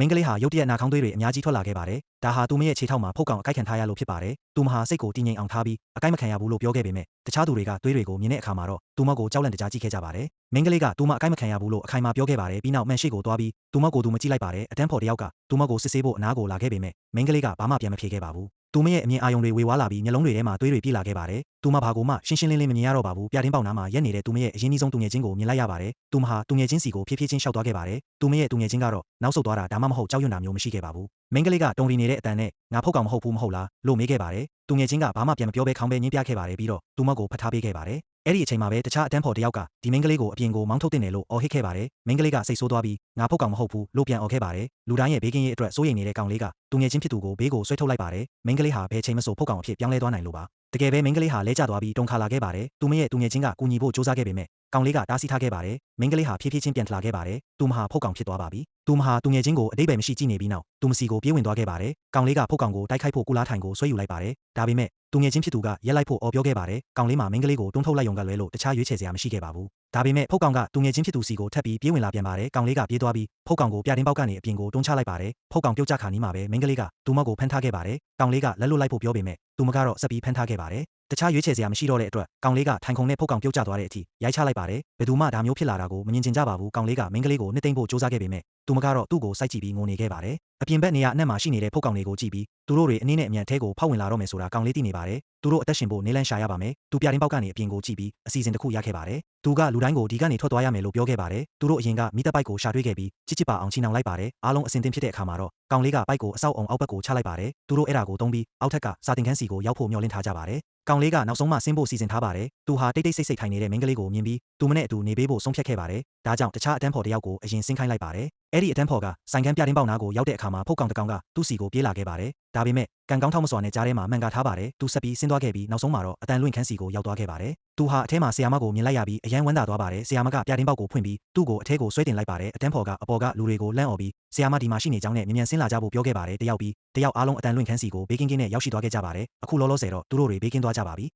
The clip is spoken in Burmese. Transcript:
မင်းကလေးဟာရုတ်တရက်နှာခေါင်းသွေးတွေအများကြီးထွက်လာခဲ့ပါတယ်။ဒါဟာသူမရဲ့ခြေထောက်မှာဖုတ်ကောင်အကိုက်ခံထားရလို့ဖြစ်ပါတယ်။သူမဟာစိတ်ကိုတည်ငြိမ်အောင်ထားပြီးအကိုက်မခံရဘူးလို့ပြောခဲ့ပေမဲ့တခြားသူတွေကသွေးတွေကိုမြင်တဲ့အခါမှာတော့သူမကိုကြောက်လန့်တကြားကြည့်ခဲ့ကြပါတယ်။မင်းကလေးကသူမအကိုက်မခံရဘူးလို့အခိုင်အမာပြောခဲ့ပါတယ်ပြီးနောက်မန်ရှိကိုသွားပြီးသူမကိုသူမကြည့်လိုက်ပါတယ်။အတန်းဖော်တယောက်ကသူမကိုစစ်ဆေးဖို့အနားကိုလာခဲ့ပေမဲ့မင်းကလေးကဘာမှပြန်မဖြေခဲ့ပါဘူး။သူမရဲ့အမြင်အာရုံတွေဝေဝါးလာပြီးမျက်လုံးတွေထဲမှာသွေးတွေပြည့်လာခဲ့ပါတယ်။သူမဘာကိုမှရှင်းရှင်းလင်းလင်းမမြင်ရတော့ပါဘူး။ပြတင်းပေါက်နားမှာရက်နေတဲ့သူမရဲ့အရင်းနှီးဆုံးသူငယ်ချင်းကိုမြင်လိုက်ရပါတယ်။သူမဟာသူငယ်ချင်းစီကိုဖြည်းဖြည်းချင်းရှောက်သွားခဲ့ပါတယ်။သူမရဲ့သူငယ်ချင်းကတော့နောက်ဆုတ်သွားတာဒါမှမဟုတ်ကြောက်ရွံ့တာမျိုးမရှိခဲ့ပါဘူး။မင်းကလေးကတုံရီနေတဲ့အတန်နဲ့ငါဖုတ်ကောင်မဟုတ်ဘူးမဟုတ်လားလို့မေးခဲ့ပါတယ်။သူငယ်ချင်းကဘာမှပြန်မပြောဘဲခေါင်းပဲညင်းပြခဲ့ပါတယ်ပြီးတော့သူမကိုဖတ်ထားပေးခဲ့ပါတယ်။အဲ့ဒီအချိန်မှာပဲတခြားအတန်းဖော်တယောက်ကဒီမင်းကလေးကိုအပြင်ကိုမောင်းထုတ်တင်တယ်လို့အော်ဟစ်ခဲ့ပါတယ်။မင်းကလေးကစိတ်ဆိုးသွားပြီးငါဖုတ်ကောင်မဟုတ်ဘူးလို့ပြန်အော်ခဲ့ပါတယ်။လူတိုင်းရဲ့ဘေးကင်းရေးအတွက်စိုးရိမ်နေတဲ့ကောင်လေးကသူငယ်ချင်းဖြစ်သူကိုဘေးကိုဆွဲထုတ်လိုက်ပါတယ်။မင်းကလေးဟာဘယ်ချိန်မဆိုဖုတ်ကောင်အဖြစ်ပြောင်းလဲသွားနိုင်လို့ပါ။တကယ်ပဲမင်းကလေးဟာလဲကျသွားပြီးတုန်ခါလာခဲ့ပါတယ်။သူမရဲ့သူငယ်ချင်းကကူညီဖို့စူးစမ်းခဲ့ပေမဲ့ကောင်လေးကတားဆီးထားခဲ့ပါတယ်။မင်းကလေးဟာဖြည်းဖြည်းချင်းပြန်ထလာခဲ့ပါတယ်။သူမဟာဖုတ်ကောင်ဖြစ်သွားပါပြီ။သူမဟာသူငယ်ချင်းကိုအတိတ်ပဲမရှိကြည့်နေပြီးနောက်သူမစီကိုပြေးဝင်သွားခဲ့ပါတယ်။ကောင်လေးကဖုတ်ကောင်ကိုတိုက်ခိုက်ဖို့ကုလားထိုင်ကိုဆွဲယူလိုက်ပါတယ်။ဒါပေမဲ့သူငယ်ချင်းဖြစ်သူကရက်လိုက်ဖို့အော်ပြောခဲ့ပါတယ်။ကောင်လေးမှာမင်းကလေးကိုတွန်းထုတ်လိုက်ရုံကလွဲလို့တခြားရွေးချယ်စရာမရှိခဲ့ပါဘူး။ဒါပေမဲ့ဖုတ်ကောင်ကသူငယ်ချင်းဖြစ်သူစီကိုထပ်ပြီးပြေးဝင်လာပြန်ပါတယ်။ကောင်လေးကပြေးသွားပြီးဖုတ်ကောင်ကိုပြတင်းပေါက်ကနေအပြင်ကိုတွန်းချလိုက်ပါတယ်။ဖုတ်ကောင်ပြုတ်ကျခါနီးမှာပဲမင်းကလေးကသူမကိုဖမ်းထားခဲ့ပါတယ်။ကောင်လေးကလက်လွတ်လိုက်ဖို့ပြောပေမဲ့သူမကတော့ဆက်ပြီးဖမ်းထားခဲ့ပါတယ်။တခြားရွေးချယ်စရာမရှိတော့တဲ့အတွက်ကောင်လေးကထိုင်ခုံနဲ့ဖုတ်ကောင်ပြုတ်ကျသွားတဲ့အထိရိုက်ချလိုက်ပါတယ်။ဘယ်သူမှဒါမျိုးဖြစ်လာတာကိုမမြင်ချင်ကြပါဘူး။ကောင်လေးကမင်းကလေးကိုနှစ်သိမ့်ဖို့စူးစမ်းခဲ့ပေမဲ့သူမကတော့သူ့ကိုစိုက်ကြည့်ပြီးငိုနေခဲ့ပါတယ်။အပြင်ဘက်နေရာအနှံ့မှာရှိနေတဲ့ဖုတ်ကောင်တွေကိုကြည့်ပြီးသူတို့တွေအနည်းနဲ့အမြန်ထဲကိုဖောက်ဝင်လာတော့မယ်ဆိုတာကောင်လေးသိနေပါတယ်။သူတို့အသက်ရှင်ဖို့နေလန်းရှာရပါမယ်။သူပြတင်းပေါက်ကနေအပြင်ကိုကြည့်ပြီးအစီအစဉ်တစ်ခုရခဲ့ပါတယ်။သူကလူတိုင်းကိုဒီကနေထွက်သွားရမယ်လို့ပြောခဲ့ပါတယ်။သူတို့အရင်ကမိသက်ပိုက်ကိုရှာတွေ့ခဲ့ပြီးချစ်ပါအောင်ချီနှောင်လိုက်ပါတယ်။အားလုံးအဆင်သင့်ဖြစ်တဲ့အခါမှာတော့ကောင်လေးကပိုက်ကိုအဆောက်အုံအောက်ဘက်ကိုချလိုက်ပါတယ်။သူတို့အဲ့ဒါကိုသုံးပြီးအောက်ထက်ကစာတင်ခန်းစီကိုရောက်ဖို့မျှော်လင့်ထားကြပါတယ်။ကောင်လေးကနောက်ဆုံးမှဆင်းဖို့စီစဉ်ထားပါတယ်။သူဟာတိတ်တိတ်ဆိတ်ဆိတ်ထိုင်နေတဲ့မင်းကလေးကိုမြင်ပြီးသူမနဲ့အတူနေပေးဖို့ဆုံးဖြတ်ခဲ့ပါတယ်။ဒါကြောင့်တခြားအတန်းဖော်တယောက်ကိုအရင်ဆင်းခိုင်းလိုက်ပါတယ်။အဲ့ဒီအတန်းဖော်ကဆိုင်ကန်းပြတင်းပေါက်နားကိုရောက်တဲ့အခါမှာဖုတ်ကောင်တစ်ကောင်ကသူ့စီကိုပြေးလာခဲ့ပါတယ်။ဒါပေမဲ့ကန်ကောင်းထောက်မစွာနဲ့ကြားထဲမှာမှန်ကာထားပါတယ်။သူဆက်ပြီးဆင်းသွားခဲ့ပြီးနောက်ဆုံးမှာတော့အတန်လွင့်ခန်းစီကိုရောက်သွားခဲ့ပါတယ်။သူဟာအထဲမှာဆီယာမကိုမြင်လိုက်ရပြီးအယမ်းဝမ်းသာသွားပါတယ်။ဆီယာမကပြတင်းပေါက်ကိုဖွင့်ပြီးသူ့ကိုအထဲကိုဆွဲတင်လိုက်ပါတယ်။အတန်းဖော်ကအပေါ်ကလူတွေကိုလှမ်းអော်ပြီးဆီယာမဒီမှာရှိနေကြောင်းနဲ့မြန်မြန်ဆင်းလာကြဖို့ပြောခဲ့ပါတယ်။တယောက်အားလုံးအတန်လွင့်ခန်းစီကိုဘေးကင်းကင်းနဲ့ရောက်ရှိသွားခဲ့ကြပါတယ်။အခုလောလောဆယ်တော့သူတို့တွေဘေးကင်းသွားကြပါပြီ